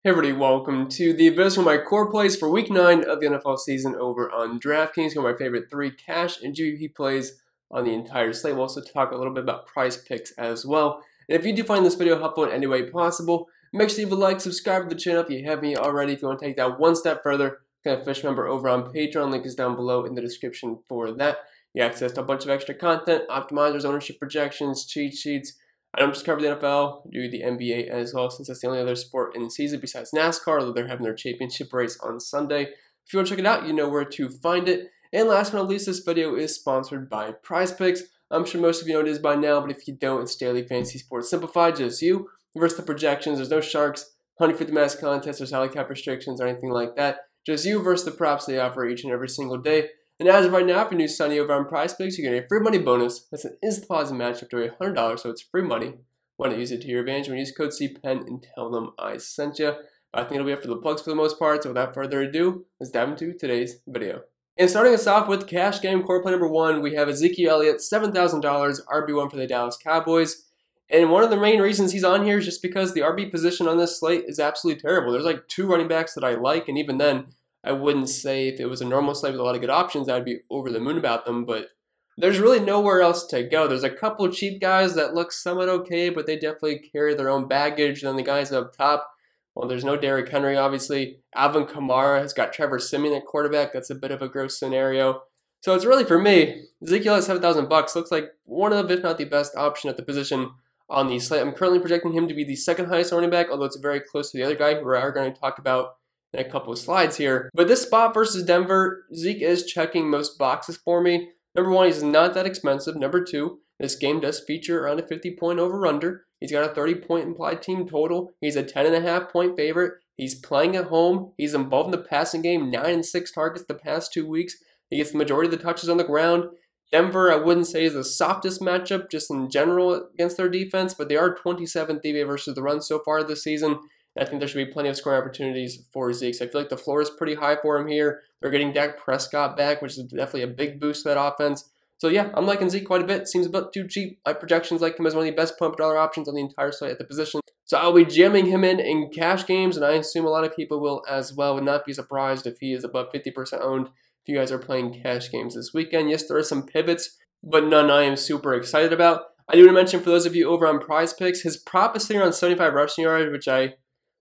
Hey everybody, welcome to the video of my core plays for week 9 of the NFL season over on DraftKings. One of my favorite 3 cash and GPP plays on the entire slate. We'll also talk a little bit about price picks as well. And if you do find this video helpful in any way possible, make sure you leave a like, subscribe to the channel if you haven't already. If you want to take that one step further, become a fish member over on Patreon. Link is down below in the description for that. You access to a bunch of extra content, optimizers, ownership projections, cheat sheets. I don't just cover the NFL, I do the NBA as well, since that's the only other sport in the season besides NASCAR, although they're having their championship race on Sunday. If you want to check it out, you know where to find it. And last but not least, this video is sponsored by Prize Picks. I'm sure most of you know what it is by now, but if you don't, it's daily fantasy sports simplified, just you versus the projections. There's no sharks, 150 mass contests, or salary cap restrictions, or anything like that. Just you versus the props they offer each and every single day. And as of right now, if you're new to signing over on Prize Picks, you're getting a free money bonus. That's an instant deposit match up to $100, so it's free money. Why not use it to your advantage when you use code CPEN and tell them I sent you. I think it'll be it for the plugs for the most part, so without further ado, let's dive into today's video. And starting us off with cash game core play number 1, we have Ezekiel Elliott, $7,000, RB1 for the Dallas Cowboys. And one of the main reasons he's on here is just because the RB position on this slate is absolutely terrible. There's like 2 running backs that I like, and even then, I wouldn't say if it was a normal slate with a lot of good options, I'd be over the moon about them, but there's really nowhere else to go. There's a couple of cheap guys that look somewhat okay, but they definitely carry their own baggage. And then the guys up top, well, there's no Derrick Henry, obviously. Alvin Kamara has got Trevor Siemian at quarterback. That's a bit of a gross scenario. So it's really, for me, Ezekiel at $7,000 looks like one of the, if not the best option at the position on the slate. I'm currently projecting him to be the second highest running back, although it's very close to the other guy who we are going to talk about in a couple of slides here. But this spot versus Denver, Zeke is checking most boxes for me. Number 1, he's not that expensive. Number 2, this game does feature around a 50-point over-under. He's got a 30-point implied team total. He's a 10.5-point favorite. He's playing at home. He's involved in the passing game, 9 and 6 targets the past 2 weeks. He gets the majority of the touches on the ground. Denver, I wouldn't say is the softest matchup just in general against their defense, but they are 27th DVA versus the run so far this season. I think there should be plenty of scoring opportunities for Zeke. So I feel like the floor is pretty high for him here. They're getting Dak Prescott back, which is definitely a big boost to that offense. So yeah, I'm liking Zeke quite a bit. Seems a bit too cheap. My projections like him as one of the best point per dollar options on the entire slate at the position. So I'll be jamming him in cash games, and I assume a lot of people will as well. Would not be surprised if he is above 50% owned if you guys are playing cash games this weekend. Yes, there are some pivots, but none I am super excited about. I do want to mention for those of you over on Prize Picks, his prop is sitting around 75 rushing yards, which I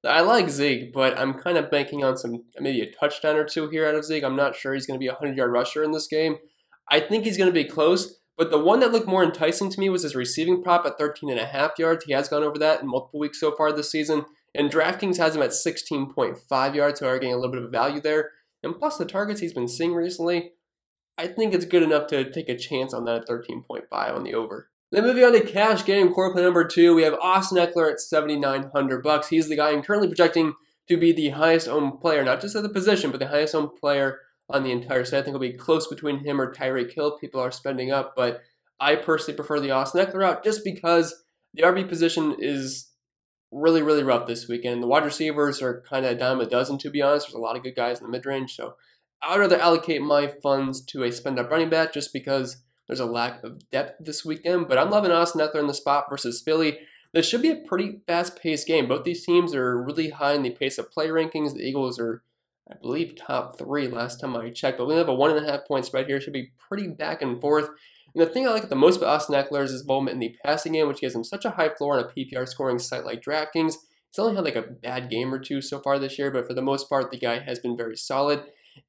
like Zeke, but I'm kind of banking on maybe a touchdown or 2 here out of Zeke. I'm not sure he's going to be a 100-yard rusher in this game. I think he's going to be close, but the one that looked more enticing to me was his receiving prop at 13.5 yards. He has gone over that in multiple weeks so far this season, and DraftKings has him at 16.5 yards, so we're getting a little bit of value there. And plus the targets he's been seeing recently, I think it's good enough to take a chance on that at 13.5 on the over. Then moving on to cash game core play number 2, we have Austin Ekeler at $7,900. He's the guy I'm currently projecting to be the highest owned player, not just at the position, but the highest owned player on the entire set. I think it'll be close between him or Tyreek Hill. People are spending up, but I personally prefer the Austin Ekeler route just because the RB position is really, really rough this weekend. The wide receivers are kind of a dime a dozen, to be honest. There's a lot of good guys in the mid-range, so I would rather allocate my funds to a spend-up running back just because there's a lack of depth this weekend, but I'm loving Austin Ekeler in the spot versus Philly. This should be a pretty fast-paced game. Both these teams are really high in the pace of play rankings. The Eagles are, I believe, top 3 last time I checked, but we have a 1.5-point spread here. It should be pretty back and forth. And the thing I like the most about Austin Ekeler is his involvement in the passing game, which gives him such a high floor on a PPR scoring site like DraftKings. He's only had like a bad game or 2 so far this year, but for the most part, the guy has been very solid.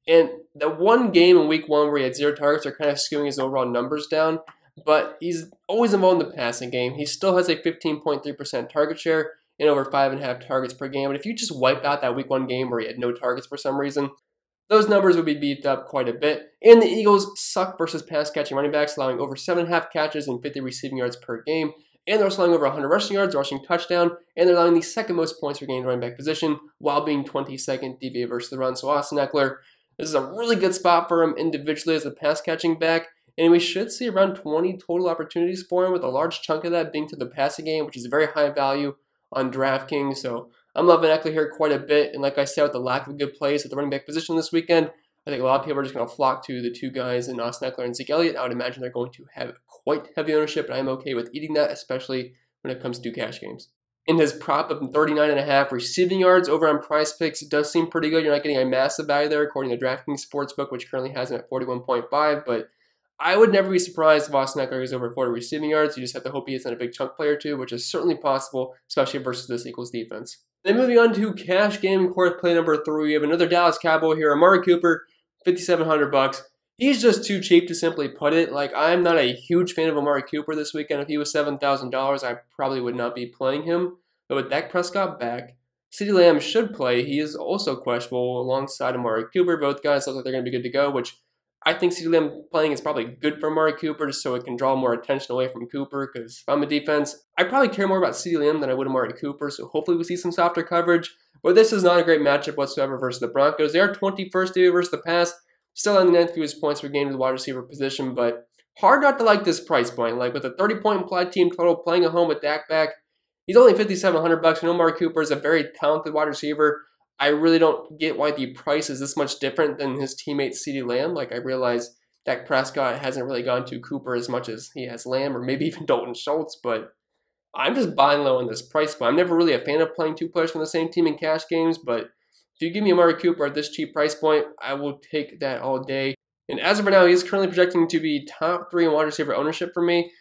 And the one game in week 1 where he had 0 targets are kind of skewing his overall numbers down, but he's always involved in the passing game. He still has a 15.3% target share and over 5.5 targets per game. But if you just wipe out that week 1 game where he had no targets for some reason, those numbers would be beefed up quite a bit. And the Eagles suck versus pass catching running backs, allowing over 7.5 catches and 50 receiving yards per game. And they're also allowing over 100 rushing yards, rushing touchdown, and they're allowing the second most points per game running back position while being 22nd DVA versus the run. So Austin Ekeler, this is a really good spot for him individually as a pass catching back, and we should see around 20 total opportunities for him, with a large chunk of that being to the passing game, which is very high value on DraftKings. So I'm loving Ekeler here quite a bit, and like I said, with the lack of good plays at the running back position this weekend, I think a lot of people are just going to flock to the 2 guys in Austin Ekeler and Zeke Elliott. I would imagine they're going to have quite heavy ownership, and I'm okay with eating that, especially when it comes to cash games. in his prop of 39.5 receiving yards over on Price Picks. It does seem pretty good. You're not getting a massive value there according to DraftKings Sportsbook, which currently has him at 41.5, but I would never be surprised if Austin Ekeler goes over 40 receiving yards. You just have to hope he isn't a big chunk player too, which is certainly possible, especially versus this Eagles defense. Then moving on to cash game court play number 3, we have another Dallas Cowboy here, Amari Cooper, $5,700. He's just too cheap to simply put it. Like, I'm not a huge fan of Amari Cooper this weekend. If he was $7,000, I probably would not be playing him. But with Dak Prescott back, CeeDee Lamb should play. He is also questionable alongside Amari Cooper. Both guys look like they're going to be good to go, which I think CeeDee Lamb playing is probably good for Amari Cooper just so it can draw more attention away from Cooper, because if I'm a defense, I probably care more about CeeDee Lamb than I would Amari Cooper, so hopefully we see some softer coverage. But this is not a great matchup whatsoever versus the Broncos. They are 21st versus the pass, still on the 9th fewest points per game to the wide receiver position, but hard not to like this price point. Like, with a 30-point implied team total, playing at home with Dak back, he's only $5,700. And Amari Cooper is a very talented wide receiver. I really don't get why the price is this much different than his teammate CeeDee Lamb. Like, I realize Dak Prescott hasn't really gone to Cooper as much as he has Lamb, or maybe even Dalton Schultz, but I'm just buying low on this price point. I'm never really a fan of playing 2 players from the same team in cash games, but if you give me Amari Cooper at this cheap price point, I will take that all day. And as of right now, he's currently projecting to be top 3 in wide receiver ownership for me.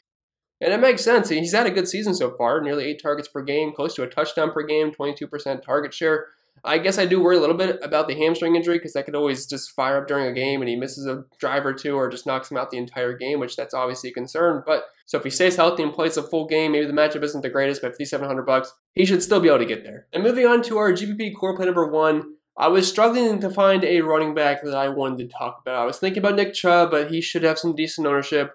And it makes sense. He's had a good season so far, nearly 8 targets per game, close to a touchdown per game, 22% target share. I guess I do worry a little bit about the hamstring injury, because that could always just fire up during a game and he misses a drive or two or just knocks him out the entire game, which that's obviously a concern. But so if he stays healthy and plays a full game, maybe the matchup isn't the greatest, but $5,700, he should still be able to get there. And moving on to our GPP core play number 1, I was struggling to find a running back that I wanted to talk about. I was thinking about Nick Chubb, but he should have some decent ownership.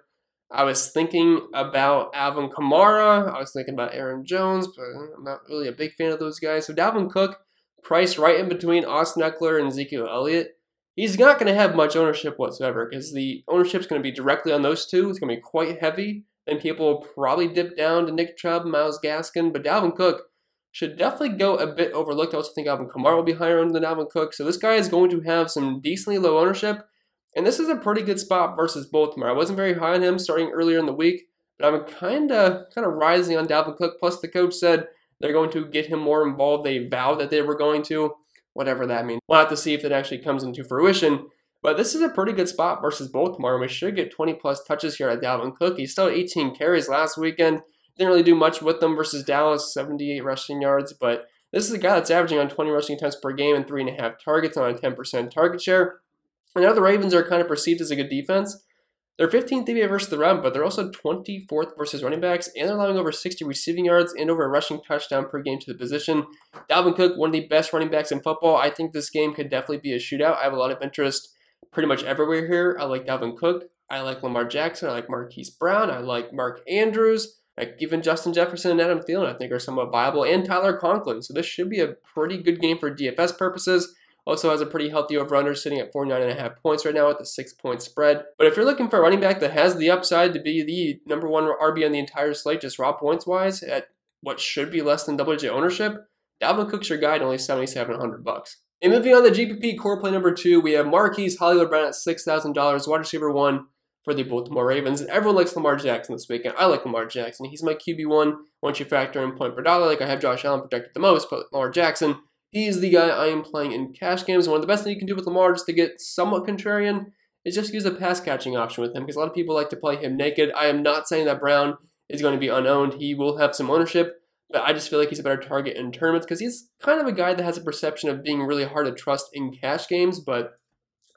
I was thinking about Alvin Kamara. I was thinking about Aaron Jones, but I'm not really a big fan of those guys. So Dalvin Cook, priced right in between Austin Ekeler and Ezekiel Elliott. He's not going to have much ownership whatsoever, because the ownership is going to be directly on those two. It's going to be quite heavy, and people will probably dip down to Nick Chubb, Myles Gaskin, but Dalvin Cook should definitely go a bit overlooked. I also think Alvin Kamara will be higher than Dalvin Cook, so this guy is going to have some decently low ownership, and this is a pretty good spot versus Baltimore. I wasn't very high on him starting earlier in the week, but I'm kind of rising on Dalvin Cook. Plus, the coach said they're going to get him more involved. They vowed that they were going to, whatever that means. We'll have to see if that actually comes into fruition. But this is a pretty good spot versus Baltimore, and we should get 20-plus touches here at Dalvin Cook. He still had 18 carries last weekend. Didn't really do much with them versus Dallas, 78 rushing yards. But this is a guy that's averaging on 20 rushing attempts per game and 3.5 targets on a 10% target share. And now the Ravens are kind of perceived as a good defense. They're 15th DVA versus the run, but they're also 24th versus running backs, and they're allowing over 60 receiving yards and over a rushing touchdown per game to the position. Dalvin Cook, one of the best running backs in football. I think this game could definitely be a shootout. I have a lot of interest pretty much everywhere here. I like Dalvin Cook. I like Lamar Jackson. I like Marquise Brown. I like Mark Andrews. Like even Justin Jefferson and Adam Thielen, I think, are somewhat viable, and Tyler Conklin. So this should be a pretty good game for DFS purposes. Also has a pretty healthy over-under sitting at 49.5 points right now with a 6-point spread. But if you're looking for a running back that has the upside to be the number 1 RB on the entire slate, just raw points-wise, at what should be less than double-digit ownership, Dalvin Cook's your guy at only $7,700. And moving on to GPP core play number 2, we have Marquise Hollywood Brown at $6,000, wide receiver 1 for the Baltimore Ravens. And everyone likes Lamar Jackson this weekend. I like Lamar Jackson. He's my QB1 once you factor in point per dollar. Like I have Josh Allen projected the most, but Lamar Jackson, he is the guy I am playing in cash games. One of the best things you can do with Lamar, just to get somewhat contrarian, is just use a pass catching option with him, because a lot of people like to play him naked. I am not saying that Brown is going to be unowned. He will have some ownership, but I just feel like he's a better target in tournaments, because he's kind of a guy that has a perception of being really hard to trust in cash games. But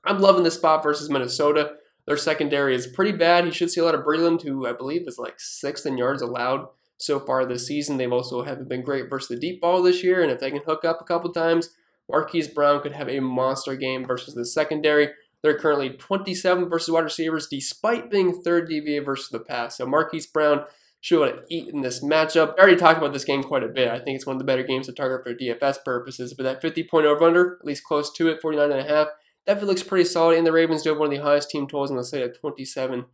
I'm loving this spot versus Minnesota. Their secondary is pretty bad. He should see a lot of Breland, who I believe is like 6th in yards allowed so far this season. They've also haven't been great versus the deep ball this year, and if they can hook up a couple times, Marquise Brown could have a monster game versus the secondary. They're currently 27th versus wide receivers, despite being 3rd DVA versus the pass. So Marquise Brown should be able to eat in this matchup. I already talked about this game quite a bit. I think it's one of the better games to target for DFS purposes, but that 50-point over-under, at least close to it, 49.5, definitely looks pretty solid, and the Ravens do have one of the highest team totals on the slate at 27.75.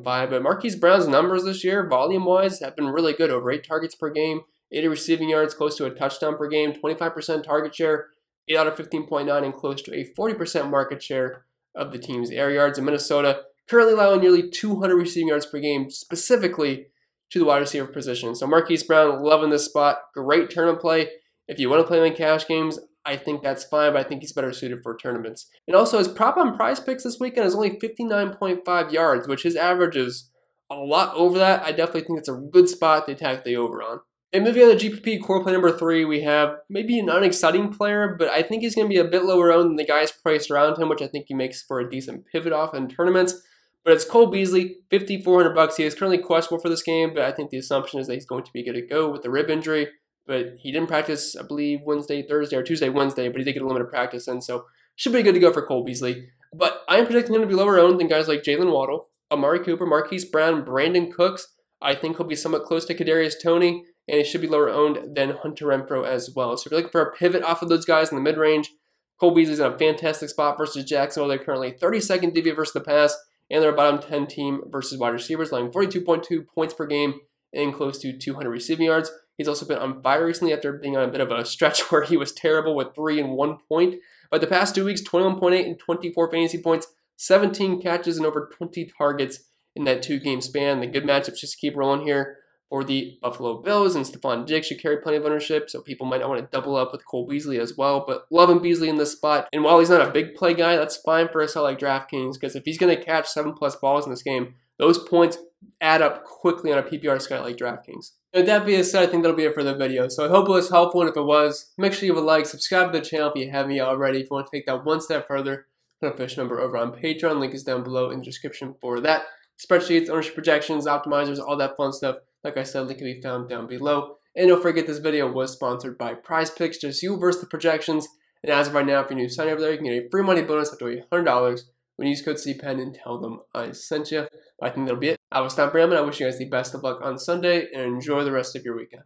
But Marquise Brown's numbers this year, volume-wise, have been really good. Over 8 targets per game, 80 receiving yards, close to a touchdown per game, 25% target share, 8 out of 15.9, and close to a 40% market share of the team's air yards. In Minnesota, currently allowing nearly 200 receiving yards per game, specifically to the wide receiver position. So Marquise Brown, loving this spot. Great tournament play. If you want to play him in cash games, I think that's fine, but I think he's better suited for tournaments. And also, his prop on Prize Picks this weekend is only 59.5 yards, which his average is a lot over that. I definitely think it's a good spot to attack the over on. And moving on to GPP core play number 3, we have maybe an unexciting player, but I think he's going to be a bit lower owned than the guys priced around him, which I think he makes for a decent pivot off in tournaments. But it's Cole Beasley, $5,400. He is currently questionable for this game, but I think the assumption is that he's going to be good to go with the rib injury. But he didn't practice, I believe, Wednesday, Thursday, or Tuesday, Wednesday, but he did get a limited practice in, so should be good to go for Cole Beasley. But I am predicting him to be lower owned than guys like Jalen Waddle, Amari Cooper, Marquise Brown, Brandon Cooks. I think he'll be somewhat close to Kadarius Toney, and he should be lower owned than Hunter Renfrow as well. So if you're looking for a pivot off of those guys in the mid-range, Cole Beasley's in a fantastic spot versus Jacksonville. They're currently 32nd DVA versus the pass, and they're a bottom 10 team versus wide receivers, allowing 42.2 points per game and close to 200 receiving yards. He's also been on fire recently after being on a bit of a stretch where he was terrible with 3 and 1 point. But the past 2 weeks, 21.8 and 24 fantasy points, 17 catches and over 20 targets in that 2-game span. The good matchups just keep rolling here for the Buffalo Bills, and Stephon Diggs should carry plenty of ownership, so people might not want to double up with Cole Beasley as well, but loving Beasley in this spot. And while he's not a big play guy, that's fine for a site like DraftKings, because if he's going to catch 7+ balls in this game, those points add up quickly on a PPR site like DraftKings. And with that being said, I think that'll be it for the video. So I hope it was helpful, and if it was, make sure you give a like, subscribe to the channel if you haven't yet already. If you want to take that one step further, put a fish number over on Patreon. Link is down below in the description for that. Spreadsheets, ownership projections, optimizers, all that fun stuff. Like I said, link can be found down below. And don't forget, this video was sponsored by Prize Picks, just you versus the projections. And as of right now, if you're new to sign over there, you can get a free money bonus up to $100 when you use code CPEN and tell them I sent you. I think that'll be it. I will stop rambling. I wish you guys the best of luck on Sunday and enjoy the rest of your weekend.